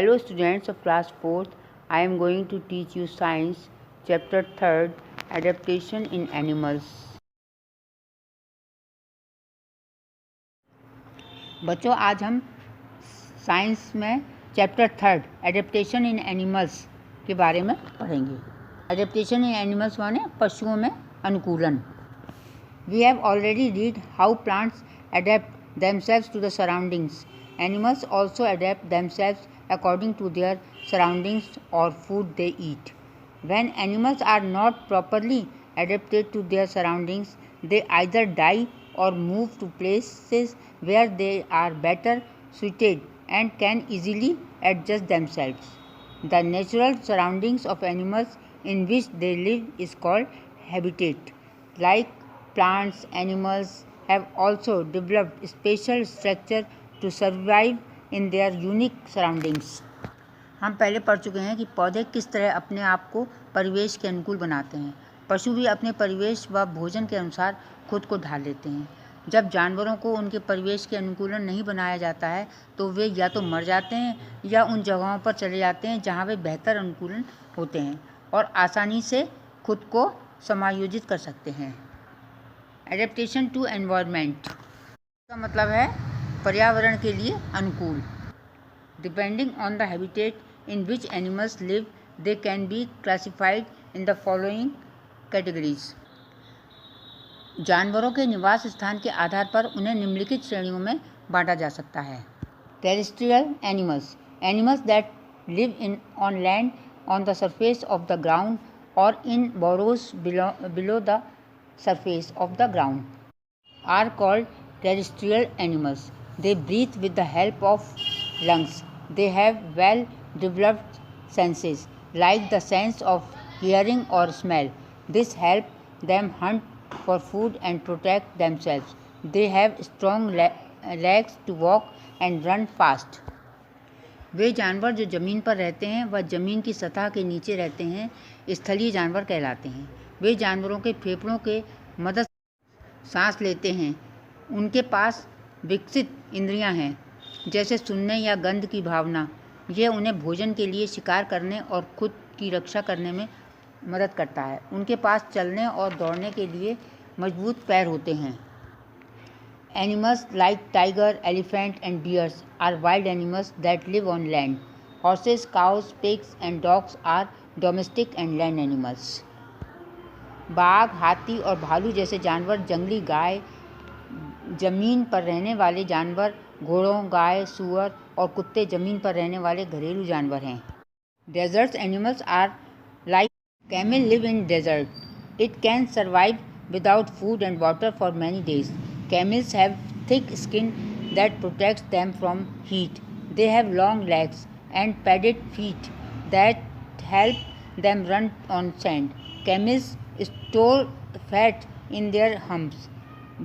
Hello students of class 4th, I am going to teach you science chapter 3rd adaptation in animals। बच्चों आज हम science में chapter 3rd adaptation इन animals के बारे में पढ़ेंगे। एडेप्टेशन इन एनिमल्स माने पशुओं में अनुकूलन। We have already read how plants adapt themselves to the surroundings. Animals also adapt themselves according to their surroundings or food they eat. When animals are not properly adapted to their surroundings, they either die or move to places where they are better suited and can easily adjust themselves. The natural surroundings of animals in which they live is called habitat. Like plants, animals have also developed special structure to survive in their unique surroundings। हम पहले पढ़ चुके हैं कि पौधे किस तरह अपने आप को परिवेश के अनुकूल बनाते हैं। पशु भी अपने परिवेश व भोजन के अनुसार खुद को ढाल लेते हैं। जब जानवरों को उनके परिवेश के अनुकूलन नहीं बनाया जाता है तो वे या तो मर जाते हैं या उन जगहों पर चले जाते हैं जहाँ वे बेहतर अनुकूलन होते हैं और आसानी से खुद को समायोजित कर सकते हैं। एडेप्टेशन टू एनवायरनमेंट का मतलब है पर्यावरण के लिए अनुकूल। Depending on the habitat in which animals live they can be classified in the following categories. जानवरों के निवास स्थान के आधार पर उन्हें निम्नलिखित श्रेणियों में बांटा जा सकता है। Terrestrial animals, animals that live in on land on the surface of the ground और in burrows below the surface of the ground are called terrestrial animals. They breathe with the help of lungs. They have well developed senses like the sense of hearing or smell. This helps them hunt for food and protect themselves. They have strong legs to walk and run fast. वे जानवर जो ज़मीन पर रहते हैं वह ज़मीन की सतह के नीचे रहते हैं स्थलीय जानवर कहलाते हैं। वे जानवरों के फेफड़ों के मदद सांस लेते हैं। उनके पास विकसित इंद्रियां हैं जैसे सुनने या गंध की भावना। यह उन्हें भोजन के लिए शिकार करने और खुद की रक्षा करने में मदद करता है। उनके पास चलने और दौड़ने के लिए मजबूत पैर होते हैं। Animals like tiger, elephant and bears are wild animals that live on land. Horses, cows, pigs and dogs are domestic and land animals. बाघ, हाथी और भालू जैसे जानवर जंगली गाय, जमीन पर रहने वाले जानवर, घोड़ों, गाय, सूअर और कुत्ते जमीन पर रहने वाले घरेलू जानवर हैं। Desert animals are like camel live in desert. It can survive without food and water for many days. Camels have thick skin that protects them from heat. They have long legs and padded feet that help them run on sand. Camels store fat in their humps,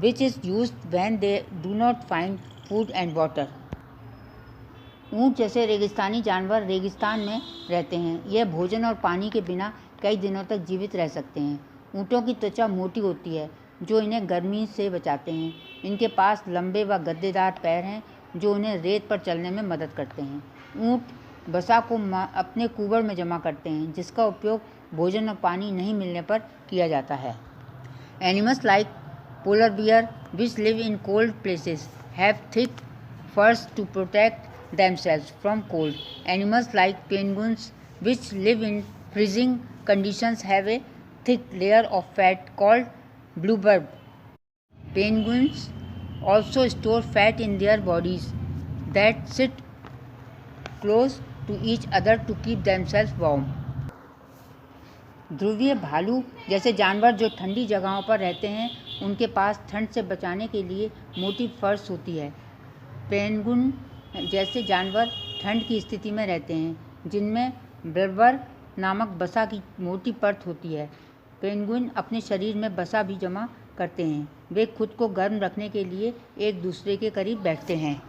which is used when they do not find food and water. ऊँट जैसे रेगिस्तानी जानवर रेगिस्तान में रहते हैं। यह भोजन और पानी के बिना कई दिनों तक जीवित रह सकते हैं। ऊँटों की त्वचा मोटी होती है जो इन्हें गर्मी से बचाते हैं। इनके पास लंबे व गद्देदार पैर हैं जो उन्हें रेत पर चलने में मदद करते हैं। ऊँट वसा को अपने कुबड़ में जमा करते हैं जिसका उपयोग भोजन और पानी नहीं मिलने पर किया जाता है। Animals like polar bear which live in cold places have thick furs to protect themselves from cold. Animals like penguins which live in freezing conditions have a thick layer of fat called blubber. Penguins also store fat in their bodies that sit close to each other to keep themselves warm. ध्रुवीय भालू जैसे जानवर जो ठंडी जगहों पर रहते हैं उनके पास ठंड से बचाने के लिए मोटी फर्श होती है। पेंगुइन जैसे जानवर ठंड की स्थिति में रहते हैं जिनमें ब्लबर नामक बसा की मोटी परत होती है। पेंगुइन अपने शरीर में बसा भी जमा करते हैं। वे खुद को गर्म रखने के लिए एक दूसरे के करीब बैठते हैं।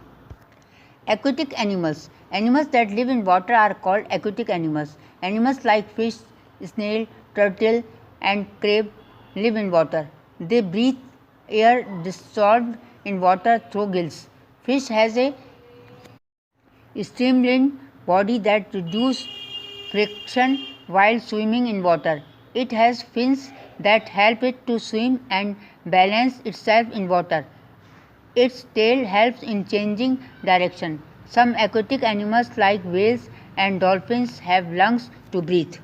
Aquatic animals. Animals that live in water are called aquatic animals. Animals like fish, snail, turtle and crab live in water. They breathe air dissolved in water through gills. Fish has a streamlined body that reduce friction while swimming in water. It has fins that help it to swim and balance itself in water. Its tail helps in changing direction. Some aquatic animals like whales and dolphins have lungs to breathe.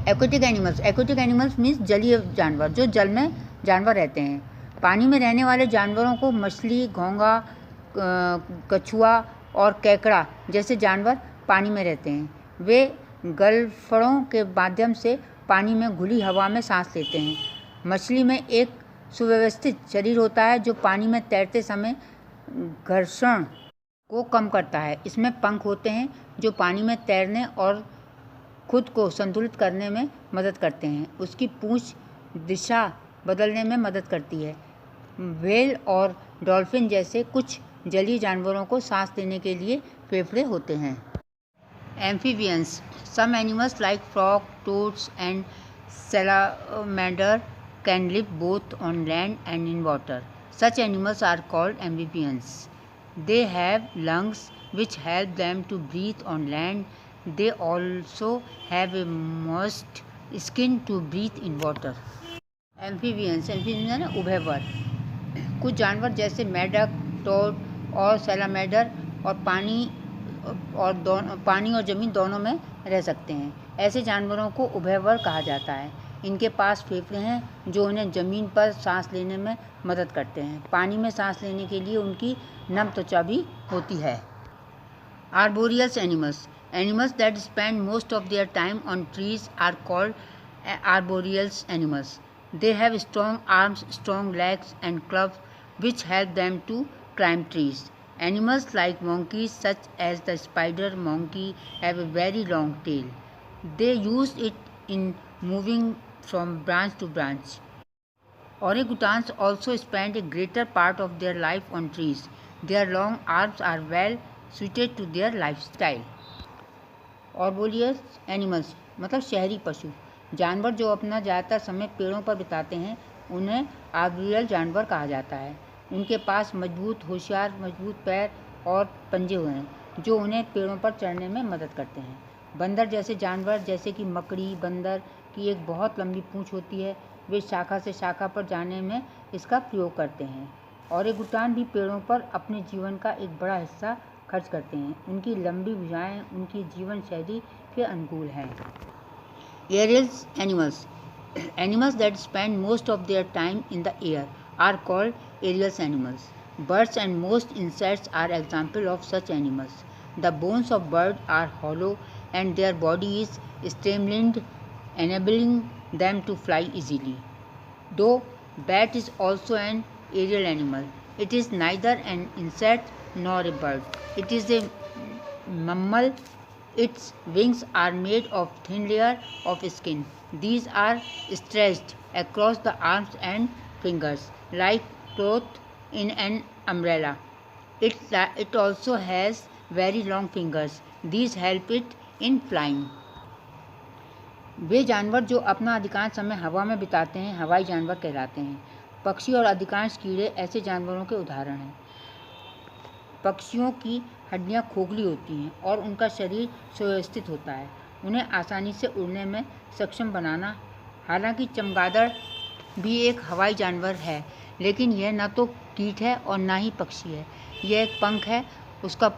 Aquatic animals means जलीय जानवर, जो जल में जानवर रहते हैं. पानी में रहने वाले जानवरों को मछली, घोंगा, कछुआ और केकड़ा जैसे जानवर पानी में रहते हैं. वे गलफड़ों के माध्यम से पानी में घुली हवा में सांस लेते हैं. मछली में एक सुव्यवस्थित शरीर होता है जो पानी में तैरते समय घर्षण को कम करता है. इसमें पंख होते हैं जो पानी में तैरने और खुद को संतुलित करने में मदद करते हैं. उसकी पूंछ दिशा बदलने में मदद करती है. व्हेल और डॉल्फिन जैसे कुछ जलीय जानवरों को सांस लेने के लिए फेफड़े होते हैं. Amphibians. Some animals like frog, toads and salamander can live both on land and in water. Such animals are called amphibians. They have lungs which help them to breathe on land. They also have a moist skin to breathe in water. Amphibians है ना उभयवर. कुछ जानवर जैसे मेढक, toad और salamander और पानी और ज़मीन दोनों में रह सकते हैं. ऐसे जानवरों को उभयवर कहा जाता है. इनके पास फेफड़े हैं जो उन्हें ज़मीन पर सांस लेने में मदद करते हैं. पानी में सांस लेने के लिए उनकी नम त्वचा भी होती है. Arboreous animals that spend most of their time on trees are called arboreal animals. They have strong arms, strong legs and clubs which help them to climb trees. Animals like monkeys such as the spider monkey have a very long tail. They use it in moving from branch to branch. Orangutans also spend a greater part of their life on trees. Their long arms are well suited to their lifestyle. Arboreous animals मतलब शहरी पशु. जानवर जो अपना ज़्यादातर समय पेड़ों पर बिताते हैं उन्हें आर्बोरियल जानवर कहा जाता है. उनके पास मजबूत पैर और पंजे हैं जो उन्हें पेड़ों पर चढ़ने में मदद करते हैं. बंदर जैसे जानवर जैसे कि मकड़ी बंदर की एक बहुत लंबी पूंछ होती है. वे शाखा से शाखा पर जाने में इसका प्रयोग करते हैं. ओरेंगुटान भी पेड़ों पर अपने जीवन का एक बड़ा हिस्सा खर्च करते हैं. उनकी लंबी भुजाएं उनकी जीवन शैली के अनुकूल हैं. Aerial animals that spend most of their time in the air are called aerial animals. Birds and most insects are examples of such animals. The bones of birds are hollow and their body is streamlined, enabling them to fly easily. Though bat is also an aerial animal, it is neither an insect nor a bird. It is a mammal. Its wings are made of thin layer of skin. These are stretched across the arms and fingers like cloth in an umbrella. It also has very long fingers. These help it in flying. वे जानवर जो अपना अधिकांश समय हवा में बिताते हैं हवाई जानवर कहलाते हैं. पक्षी और अधिकांश कीड़े ऐसे जानवरों के उदाहरण हैं. पक्षियों की हड्डियां खोखली होती हैं और उनका शरीर सुव्यवस्थित होता है. उन्हें आसानी से उड़ने में सक्षम बनाना. हालांकि चमगादड़ भी एक हवाई जानवर है लेकिन यह न तो कीट है और न ही पक्षी है. यह एक पंख है. उसका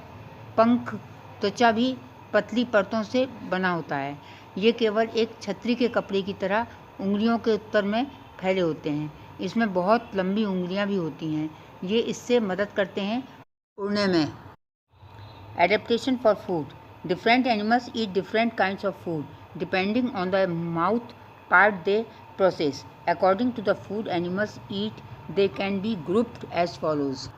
पंख त्वचा भी पतली परतों से बना होता है. ये केवल एक छतरी के कपड़े की तरह उंगलियों के उत्तर में फैले होते हैं. इसमें बहुत लंबी उंगलियां भी होती हैं. ये इससे मदद करते हैं उड़ने में. Adaptation for food. Different animals eat different kinds of food depending on the mouth part they process. According to the food animals eat, they can be grouped as follows.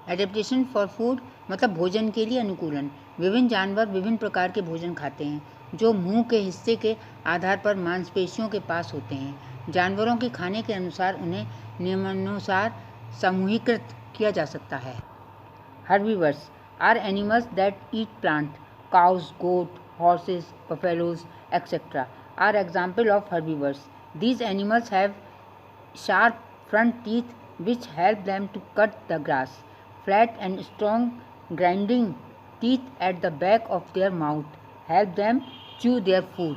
Adaptation for food मतलब भोजन के लिए अनुकूलन. विभिन्न जानवर विभिन्न प्रकार के भोजन खाते हैं जो मुंह के हिस्से के आधार पर मांसपेशियों के पास होते हैं. जानवरों के खाने के अनुसार उन्हें निम्नानुसार समूहीकृत किया जा सकता है. Herbivores are animals that eat plant. Cows, goat, horses, buffaloes, etc. are examples of herbivores. These animals have sharp front teeth which help them to cut the grass. Flat and strong grinding teeth at the back of their mouth help them chew their food.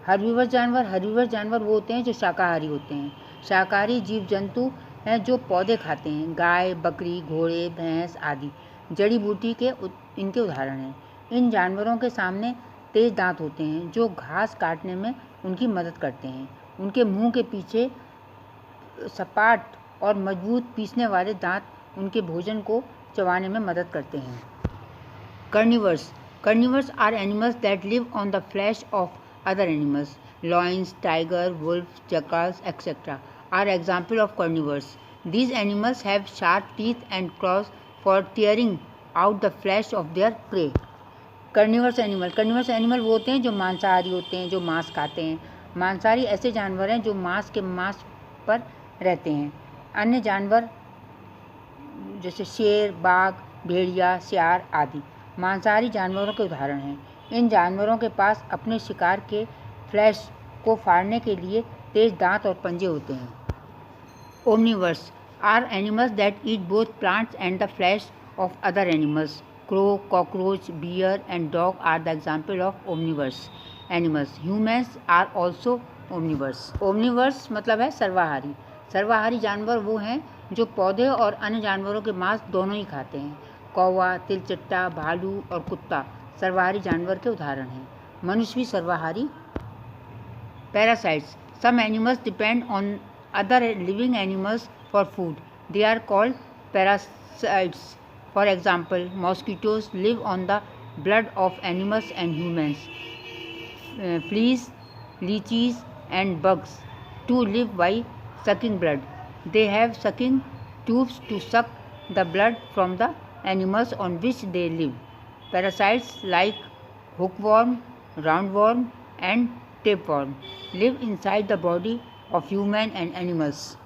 हर्बीवर जानवर वो होते हैं जो शाकाहारी होते हैं। शाकाहारी जीव जंतु हैं जो पौधे खाते हैं। गाय, बकरी, घोड़े, भैंस आदि जड़ी बूटी के इनके उदाहरण हैं। इन जानवरों के सामने तेज दांत होते हैं जो घास काटने में उनकी मदद करते हैं। उनके मुंह के पीछे सपाट और मजबूत पीसने वाले दांत उनके भोजन को चबाने में मदद करते हैं। Carnivores are animals that live on the flesh of other animals. Lions, tigers, wolves, jackals, etc. are examples of carnivores. These animals have sharp teeth and claws for tearing out the flesh of their prey. Carnivorous animal वो होते हैं जो मांसाहारी होते हैं, जो मांस खाते हैं। मांसाहारी ऐसे जानवर हैं जो मांस पर रहते हैं। अन्य जानवर जैसे शेर, बाघ, भेड़िया, सियार आदि मांसाहारी जानवरों के उदाहरण हैं। इन जानवरों के पास अपने शिकार के फ्लैश को फाड़ने के लिए तेज दांत और पंजे होते हैं। Omnivores are animals that eat both plants and the flesh of other animals. Crow, cockroach, bear and dog are the example of omnivorous animals. Humans are also omnivores. Omnivores मतलब है सर्वाहारी। सर्वाहारी जानवर वो हैं जो पौधे और अन्य जानवरों के मांस दोनों ही खाते हैं। कौवा, तिलचट्टा, भालू और कुत्ता सर्वाहारी जानवर के उदाहरण हैं। मनुष्य भी सर्वाहारी। Parasites. Some animals depend on other living animals for food. They are called parasites. For example, mosquitoes live on the blood of animals and humans. Fleas, leeches and bugs too live by sucking blood. They have sucking tubes to suck the blood from the animals on which they live. Parasites like hookworm, roundworm and tapeworm live inside the body of human and animals.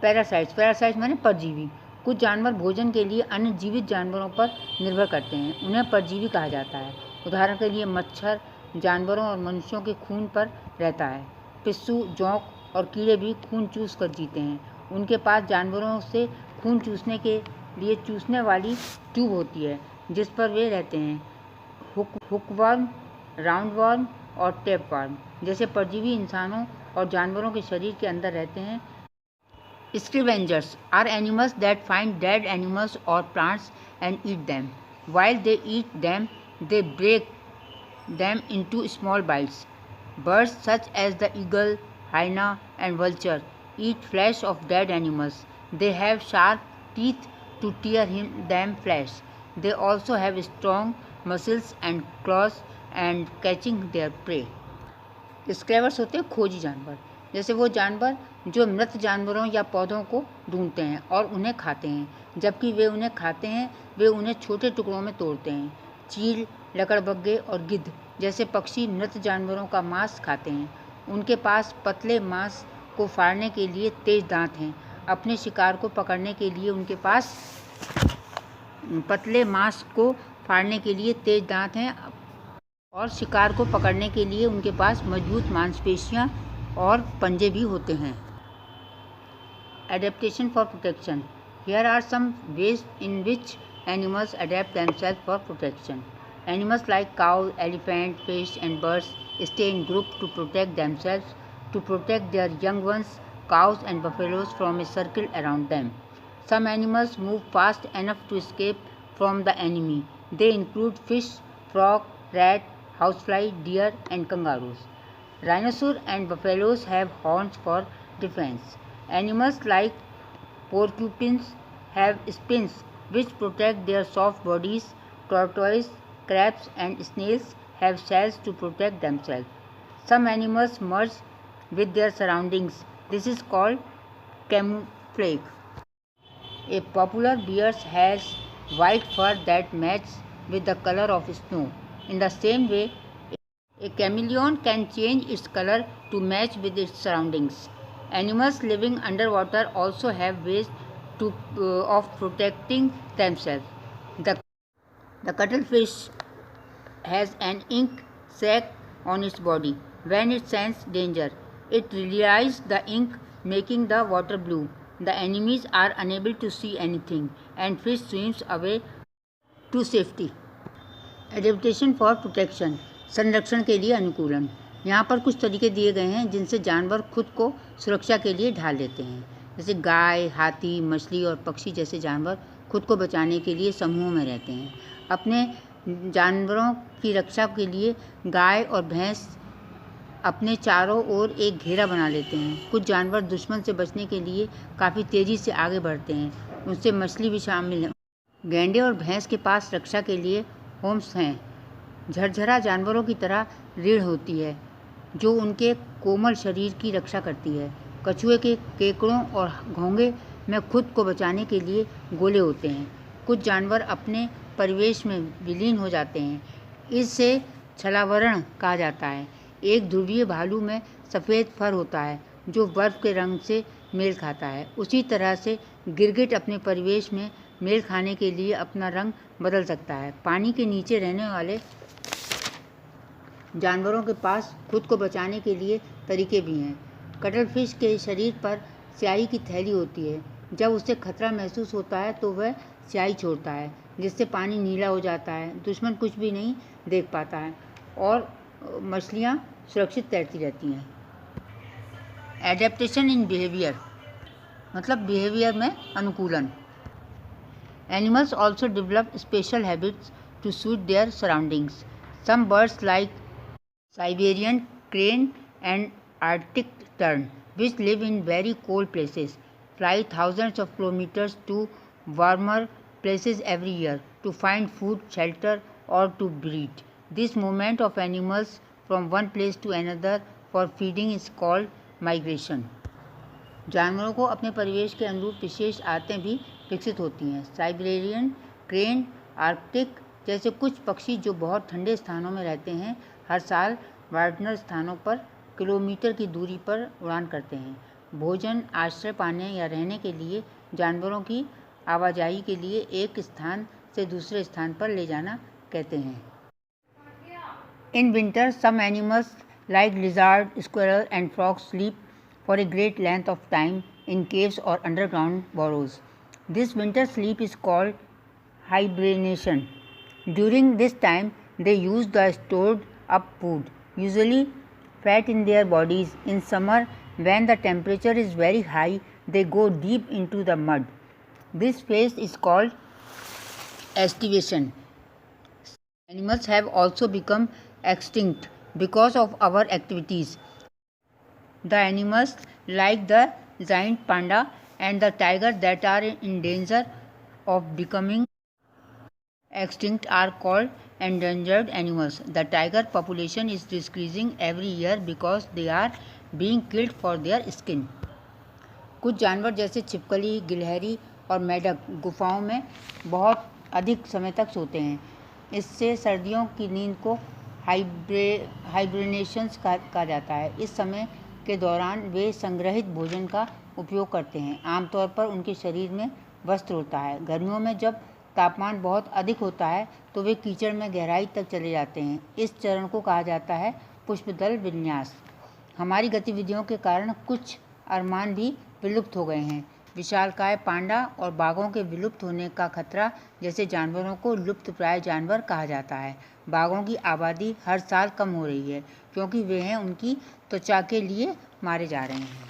Parasites माने परजीवी। कुछ जानवर भोजन के लिए अन्य जीवित जानवरों पर निर्भर करते हैं, उन्हें परजीवी कहा जाता है। उदाहरण के लिए मच्छर जानवरों और मनुष्यों के खून पर रहता है। पिस्सू, जोंक और कीड़े भी खून चूस कर जीते हैं। उनके पास जानवरों से खून चूसने के लिए चूसने वाली ट्यूब होती है जिस पर वे रहते हैं। हुकवर्म, राउंडवर्म और टेपवर्म जैसे परजीवी इंसानों और जानवरों के शरीर के अंदर रहते हैं। Scavengers are animals that find dead animals or plants and eat them. While they eat them, they break them into small bites. Birds such as the eagle, hyena and vulture eat flesh of dead animals. They have sharp teeth to tear them flesh. They also have strong muscles and claws and catching their prey. Scavengers होते हैं खोजी जानवर। जैसे वो जानवर जो मृत जानवरों या पौधों को ढूंढते हैं और उन्हें खाते हैं। जबकि वे उन्हें खाते हैं, वे उन्हें छोटे टुकड़ों में तोड़ते हैं। चील, लकड़बग्गे और गिद्ध जैसे पक्षी मृत जानवरों का मांस खाते हैं। उनके पास पतले मांस को फाड़ने के लिए तेज दांत हैं। अपने शिकार को पकड़ने के लिए उनके पास पतले मांस को फाड़ने के लिए तेज दांत हैं और शिकार को पकड़ने के लिए उनके पास मजबूत मांसपेशियां और पंजे भी होते हैं। Adaptation for protection. Here are some ways in which animals adapt themselves for protection. Animals like cows, elephants, fish and birds stay in groups to protect themselves. To protect their young ones, cows and buffaloes form a circle around them. Some animals move fast enough to escape from the enemy. They include fish, frog, rat, housefly, deer and kangaroos. Rhinoceros and buffaloes have horns for defense. Animals like porcupines have spines which protect their soft bodies. Tortoises, crabs and snails have shells to protect themselves. Some animals merge with their surroundings. This is called camouflage. A popular bear has white fur that matches with the color of snow. In the same way, a chameleon can change its color to match with its surroundings. Animals living underwater also have ways of protecting themselves. The cuttlefish has an ink sac on its body. When it senses danger, it releases the ink, making the water blue. The enemies are unable to see anything, and fish swims away to safety. Adaptation for protection, संरक्षण के लिए अनुकूलन। यहाँ पर कुछ तरीके दिए गए हैं जिनसे जानवर खुद को सुरक्षा के लिए ढाल लेते हैं। जैसे गाय, हाथी, मछली और पक्षी जैसे जानवर खुद को बचाने के लिए समूह में रहते हैं। अपने जानवरों की रक्षा के लिए गाय और भैंस अपने चारों ओर एक घेरा बना लेते हैं। कुछ जानवर दुश्मन से बचने के लिए काफ़ी तेज़ी से आगे बढ़ते हैं, उनसे मछली भी शामिल है। गैंडे और भैंस के पास रक्षा के लिए होम्स हैं। झरझरा जानवरों की तरह रीढ़ होती है जो उनके कोमल शरीर की रक्षा करती है। कछुए के केकड़ों और घोंगे में खुद को बचाने के लिए गोले होते हैं। कुछ जानवर अपने परिवेश में विलीन हो जाते हैं, इससे छलावरण कहा जाता है। एक ध्रुवीय भालू में सफ़ेद फर होता है जो बर्फ़ के रंग से मेल खाता है। उसी तरह से गिरगिट अपने परिवेश में मेल खाने के लिए अपना रंग बदल सकता है। पानी के नीचे रहने वाले जानवरों के पास खुद को बचाने के लिए तरीके भी हैं। कटलफिश के शरीर पर स्याही की थैली होती है। जब उसे खतरा महसूस होता है तो वह स्याही छोड़ता है, जिससे पानी नीला हो जाता है। दुश्मन कुछ भी नहीं देख पाता है और मछलियाँ सुरक्षित तैरती रहती हैं। एडेप्टेशन इन बिहेवियर, मतलब बिहेवियर में अनुकूलन। Animals also develop special habits to suit their surroundings. Some birds like Siberian crane and Arctic tern, which live in very cold places, fly thousands of kilometers to warmer places every year to find food, shelter, or to breed. This movement of animals from one place to another for feeding is called migration. जानवरों को अपने परिवेश के अनुरूप विशेष आदतें भी विकसित होती हैं। साइबेरियन क्रेन, आर्कटिक जैसे कुछ पक्षी जो बहुत ठंडे स्थानों में रहते हैं, हर साल वार्डनर स्थानों पर किलोमीटर की दूरी पर उड़ान करते हैं। भोजन, आश्रय पाने या रहने के लिए जानवरों की आवाजाही के लिए एक स्थान से दूसरे स्थान पर ले जाना कहते हैं। In winter some animals like lizard, squirrel and frogs sleep for a great length of time in caves or underground burrows. This winter sleep is called hibernation. During this time, they use the stored up food, usually fat in their bodies. In summer, when the temperature is very high, they go deep into the mud. This phase is called estivation. Animals have also become extinct because of our activities. The animals like the giant panda and the tiger that are in danger of becoming extinct are called endangered animals. The tiger population is decreasing every year because they are being killed for their skin. कुछ जानवर जैसे छिपकली, गिलहरी और मेढक गुफाओं में बहुत अधिक समय तक सोते हैं। इससे सर्दियों की नींद को हाइब्रेनेशन कहा जाता है। इस समय के दौरान वे संग्रहित भोजन का उपयोग करते हैं। आमतौर पर उनके शरीर में वस्त्र होता है। गर्मियों में जब तापमान बहुत अधिक होता है तो वे कीचड़ में गहराई तक चले जाते हैं। इस चरण को कहा जाता है पुष्पदल विन्यास। हमारी गतिविधियों के कारण कुछ अरमान भी विलुप्त हो गए हैं। विशालकाय पांडा और बाघों के विलुप्त होने का खतरा जैसे जानवरों को लुप्तप्राय जानवर कहा जाता है। बाघों की आबादी हर साल कम हो रही है क्योंकि वे उनकी त्वचा के लिए मारे जा रहे हैं।